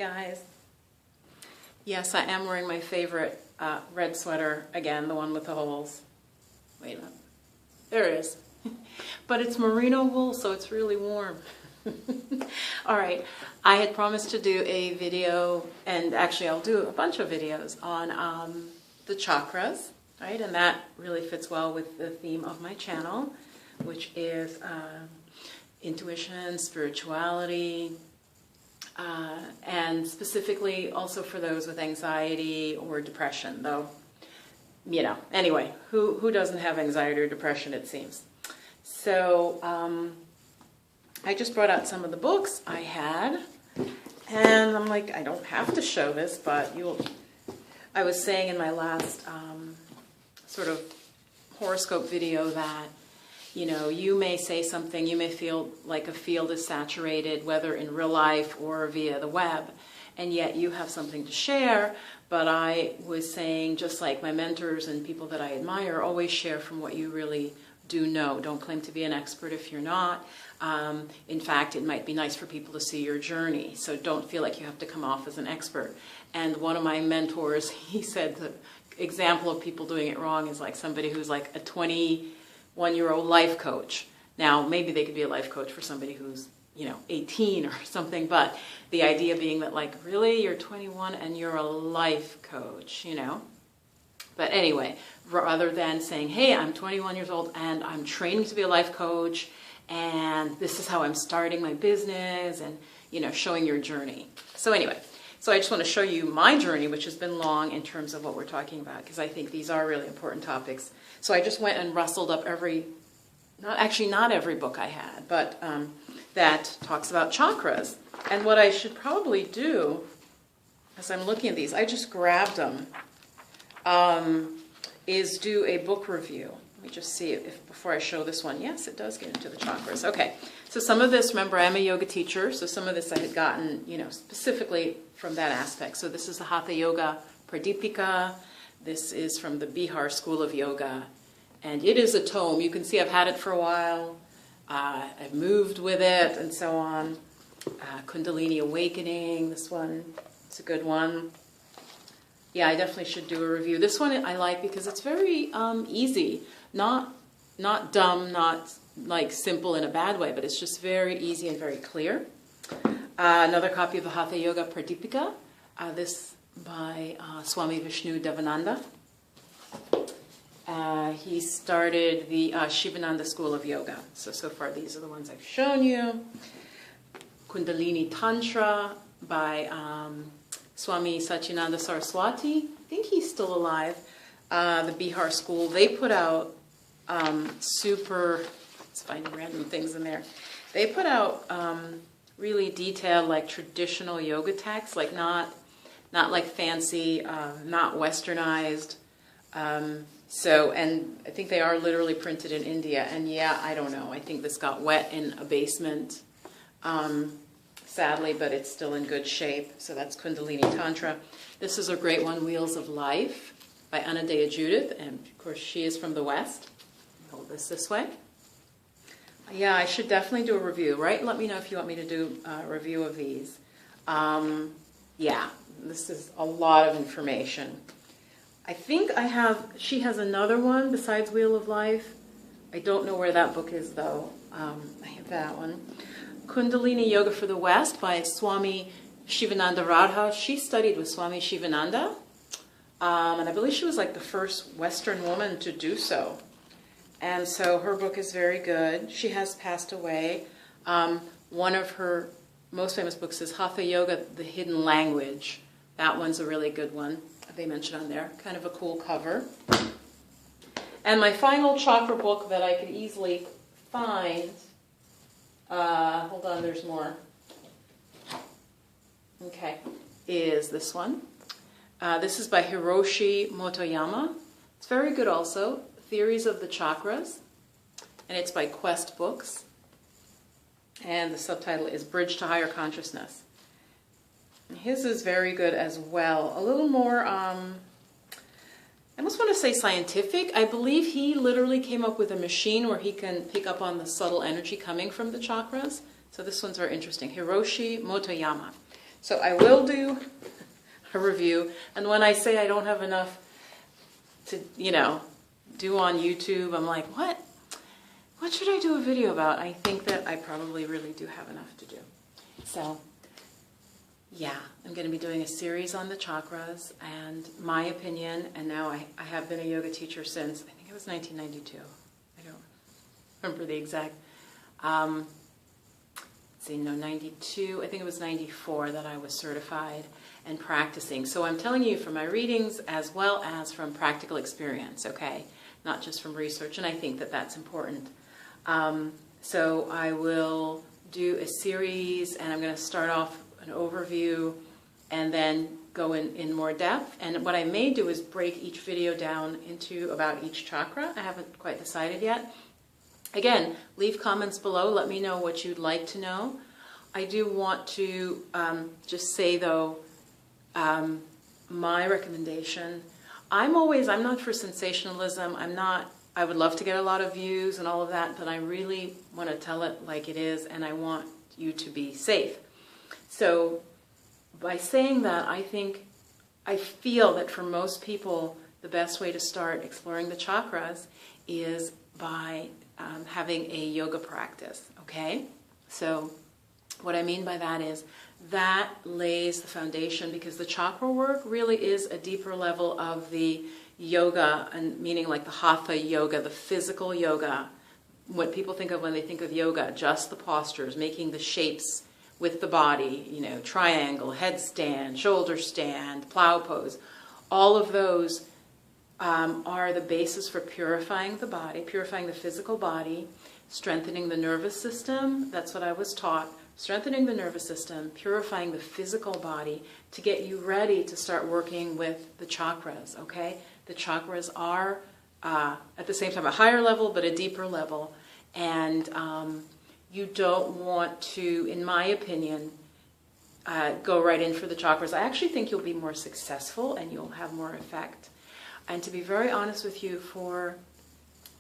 guys. Yes, I am wearing my favorite red sweater again, the one with the holes. Wait a minute. There it is. But it's merino wool, so it's really warm. All right, I had promised to do a video, and actually I'll do a bunch of videos on the chakras, right? And that really fits well with the theme of my channel, which is intuition, spirituality, and specifically also for those with anxiety or depression, though, you know, anyway, who doesn't have anxiety or depression, it seems. So I just brought out some of the books I had, and I'm like, I don't have to show this, but I was saying in my last sort of horoscope video that, you know, you may say something, you may feel like a field is saturated, whether in real life or via the web, and yet you have something to share. But I was saying, just like my mentors and people that I admire, always share from what you really do know. Don't claim to be an expert if you're not. In fact, it might be nice for people to see your journey, so don't feel like you have to come off as an expert. And one of my mentors, he said the example of people doing it wrong is like somebody who's like a 21-year-old life coach. Now, maybe they could be a life coach for somebody who's, you know, 18 or something, but the idea being that, like, really, you're 21 and you're a life coach, you know? But anyway, rather than saying, hey, I'm 21 years old and I'm training to be a life coach, and this is how I'm starting my business, and, you know, showing your journey. So anyway, so I just want to show you my journey, which has been long in terms of what we're talking about, because I think these are really important topics. So I just went and rustled up not every book I had, but that talks about chakras. And what I should probably do, as I'm looking at these, I just grabbed them, is do a book review. Let me just see if before I show this one. Yes, it does get into the chakras. Okay, so some of this, remember, I'm a yoga teacher, so some of this I had gotten, you know, specifically from that aspect. So this is the Hatha Yoga Pradipika. This is from the Bihar School of Yoga, and it is a tome. You can see I've had it for a while. I've moved with it, and so on. Kundalini Awakening, this one, it's a good one. Yeah, I definitely should do a review. This one I like because it's very easy. Not dumb, not like simple in a bad way, but it's just very easy and very clear. Another copy of the Hatha Yoga Pradipika, this by Swami Vishnu Devananda. He started the Shivananda School of Yoga. So far these are the ones I've shown you. Kundalini Tantra by Swami Satyananda Saraswati. I think he's still alive. The Bihar School, they put out let's find random things in there. They put out really detailed, like traditional yoga texts, like not like fancy, not westernized. And I think they are literally printed in India. And yeah, I don't know. I think this got wet in a basement, sadly, but it's still in good shape. So that's Kundalini Tantra. This is a great one, Wheels of Life by Anadea Judith. And of course, she is from the West. Hold this way. Yeah, I should definitely do a review, right? Let me know if you want me to do a review of these. Yeah, this is a lot of information. I think she has another one besides Wheel of Life. I don't know where that book is, though. I have that one. Kundalini Yoga for the West by Swami Shivananda Radha. She studied with Swami Shivananda, and I believe she was like the first Western woman to do so. And so her book is very good. She has passed away. One of her most famous books is Hatha Yoga, The Hidden Language. That one's a really good one. They mentioned on there. Kind of a cool cover. And my final chakra book that I could easily find, hold on, there's more. Okay, is this one. This is by Hiroshi Motoyama. It's very good also. Theories of the Chakras. And it's by Quest Books. And the subtitle is Bridge to Higher Consciousness. His is very good as well. A little more, I almost want to say scientific. I believe he literally came up with a machine where he can pick up on the subtle energy coming from the chakras. So this one's very interesting. Hiroshi Motoyama. So I will do a review, and when I say I don't have enough to, do on YouTube, I'm like, what should I do a video about? I think that I probably really do have enough to do. So yeah, I'm going to be doing a series on the chakras and my opinion, and now I have been a yoga teacher since, I think it was 1992. I don't remember the exact, 92, I think it was 94 that I was certified and practicing. So I'm telling you from my readings as well as from practical experience, okay? Not just from research, and I think that that's important. So I will do a series, and I'm going to start off an overview and then go in more depth. And what I may do is break each video down into about each chakra. I haven't quite decided yet. Again, leave comments below. Let me know what you'd like to know. I do want to just say, though, my recommendation, I'm not for sensationalism. I would love to get a lot of views and all of that, but I really want to tell it like it is, and I want you to be safe. So by saying that, I feel that for most people, the best way to start exploring the chakras is by having a yoga practice, okay? So what I mean by that is that lays the foundation, because the chakra work really is a deeper level of the yoga, and meaning like the hatha yoga, the physical yoga. What people think of when they think of yoga, just the postures, making the shapes with the body, triangle, headstand, shoulder stand, plow pose. All of those are the basis for purifying the body, purifying the physical body, strengthening the nervous system. That's what I was taught. Strengthening the nervous system, purifying the physical body to get you ready to start working with the chakras, okay? The chakras are, at the same time, a higher level, but a deeper level. And you don't want to, in my opinion, go right in for the chakras. I actually think you'll be more successful and you'll have more effect. And to be very honest with you, for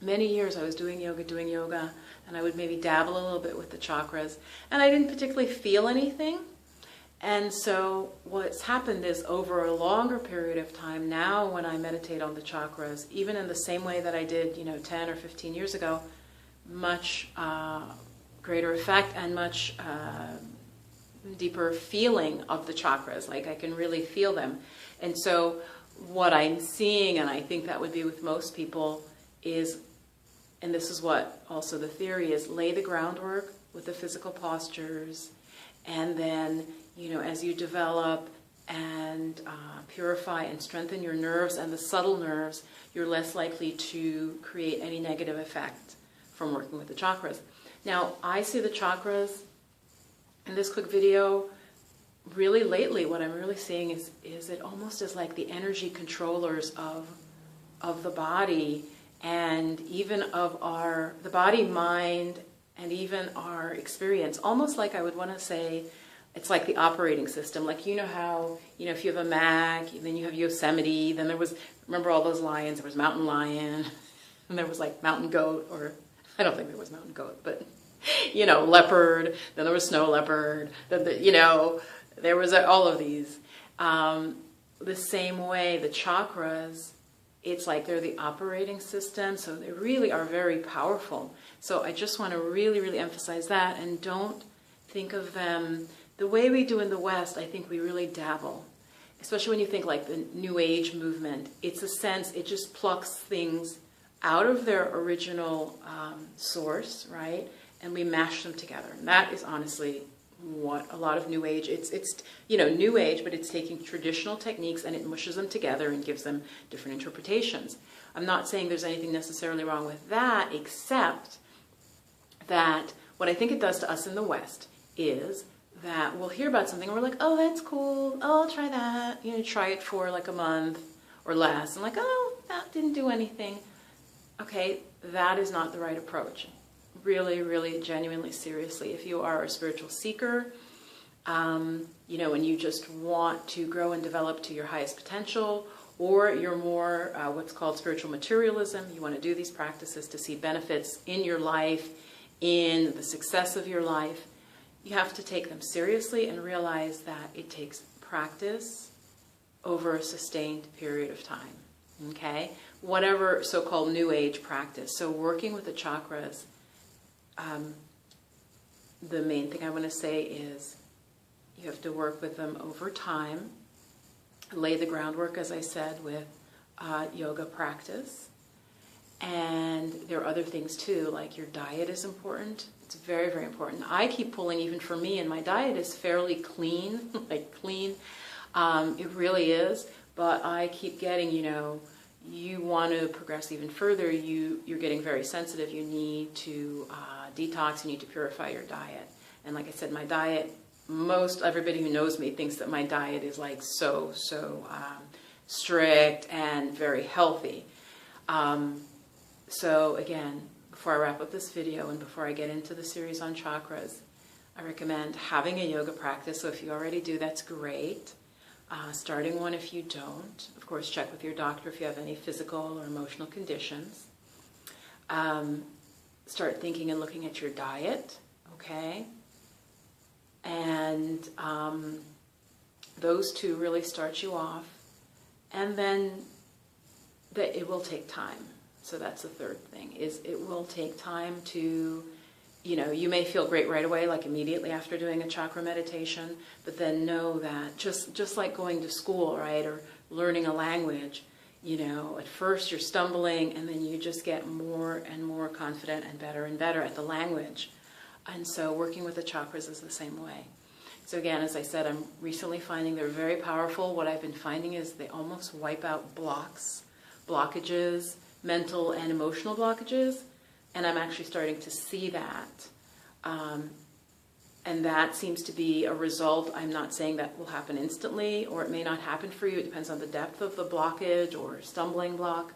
many years I was doing yoga, and I would maybe dabble a little bit with the chakras, and I didn't particularly feel anything. And so what's happened is, over a longer period of time now, when I meditate on the chakras, even in the same way that I did 10 or 15 years ago, much greater effect and much deeper feeling of the chakras. Like, I can really feel them. And so what I'm seeing, and I think that would be with most people, is, and this is what also the theory is, lay the groundwork with the physical postures, and then, as you develop and purify and strengthen your nerves and the subtle nerves, you're less likely to create any negative effect from working with the chakras. Now, I see the chakras in this quick video, really lately, what I'm really seeing is it almost is like the energy controllers of the body, and even of the body, mind, and even our experience. Almost like I would want to say, it's like the operating system. Like, how, if you have a Mac, then you have Yosemite, then there was, remember all those lions, there was mountain lion, and there was like mountain goat, or I don't think there was mountain goat, but, leopard, then there was snow leopard, then there was all of these. The same way, the chakras, it's like they're the operating system, so they really are very powerful. So I just want to really, really emphasize that, and don't think of them the way we do in the West. I think we really dabble, especially when you think like the New Age movement. It's a sense, it just plucks things out of their original source, right? And we mash them together. And that is honestly what a lot of New Age, it's New Age, but it's taking traditional techniques and it mushes them together and gives them different interpretations. I'm not saying there's anything necessarily wrong with that, except that what I think it does to us in the West is that we'll hear about something and we're like, oh, that's cool, oh, I'll try that. Try it for like a month or less, and like, oh, that didn't do anything. Okay, that is not the right approach. Really, really, genuinely, seriously, if you are a spiritual seeker, and you just want to grow and develop to your highest potential, or you're more what's called spiritual materialism, you want to do these practices to see benefits in your life, in the success of your life, you have to take them seriously and realize that it takes practice over a sustained period of time. Okay? Whatever so-called New Age practice. So working with the chakras, the main thing I want to say is you have to work with them over time, lay the groundwork, as I said, with yoga practice. And there are other things too, like your diet is important. It's very, very important. I keep pulling, even for me, and my diet is fairly clean, like clean. It really is. But I keep getting, you want to progress even further, you're getting very sensitive. You need to detox, you need to purify your diet. And like I said, my diet, everybody who knows me thinks that my diet is like so strict and very healthy. So again, before I wrap up this video and before I get into the series on chakras, I recommend having a yoga practice. So if you already do, that's great. Starting one if you don't. Of course, check with your doctor if you have any physical or emotional conditions. Start thinking and looking at your diet, okay? And those two really start you off. And then it will take time. So that's the third thing, is it will take time to, you may feel great right away, like immediately after doing a chakra meditation, but then know that just like going to school, right, or learning a language, at first you're stumbling and then you just get more and more confident and better at the language. And so working with the chakras is the same way. So again, as I said, I'm recently finding they're very powerful. What I've been finding is they almost wipe out blockages, mental and emotional blockages, and I'm actually starting to see that. And that seems to be a result. I'm not saying that will happen instantly, or it may not happen for you. It depends on the depth of the blockage or stumbling block.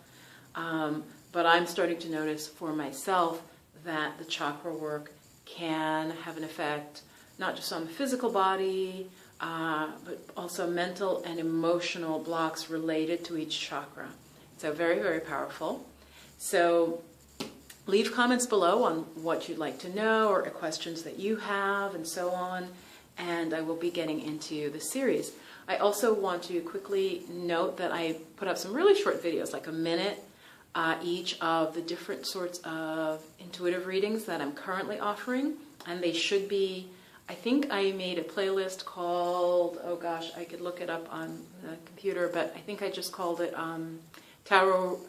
But I'm starting to notice for myself that the chakra work can have an effect, not just on the physical body, but also mental and emotional blocks related to each chakra. So very, very powerful. So leave comments below on what you'd like to know or questions that you have and so on. And I will be getting into the series. I also want to quickly note that I put up some really short videos, like a minute each, of the different sorts of intuitive readings that I'm currently offering. And they should be, I think I made a playlist called, oh gosh, I could look it up on the computer, but I think I just called it Tarot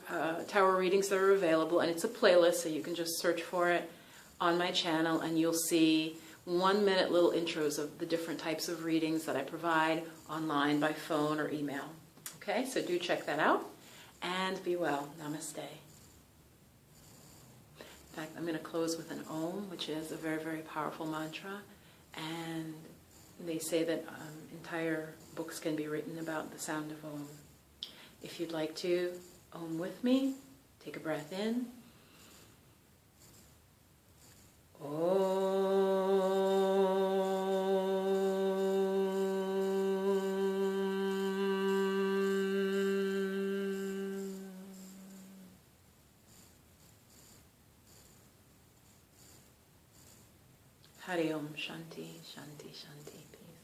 readings that are available, and it's a playlist, so you can just search for it on my channel and you'll see 1-minute little intros of the different types of readings that I provide online, by phone or email. Okay, so do check that out and be well. Namaste. In fact, I'm going to close with an Om, which is a very, very powerful mantra, and they say that entire books can be written about the sound of Om. If you'd like to Om with me, take a breath in. Om. Hari Om, Shanti, Shanti, Shanti, peace.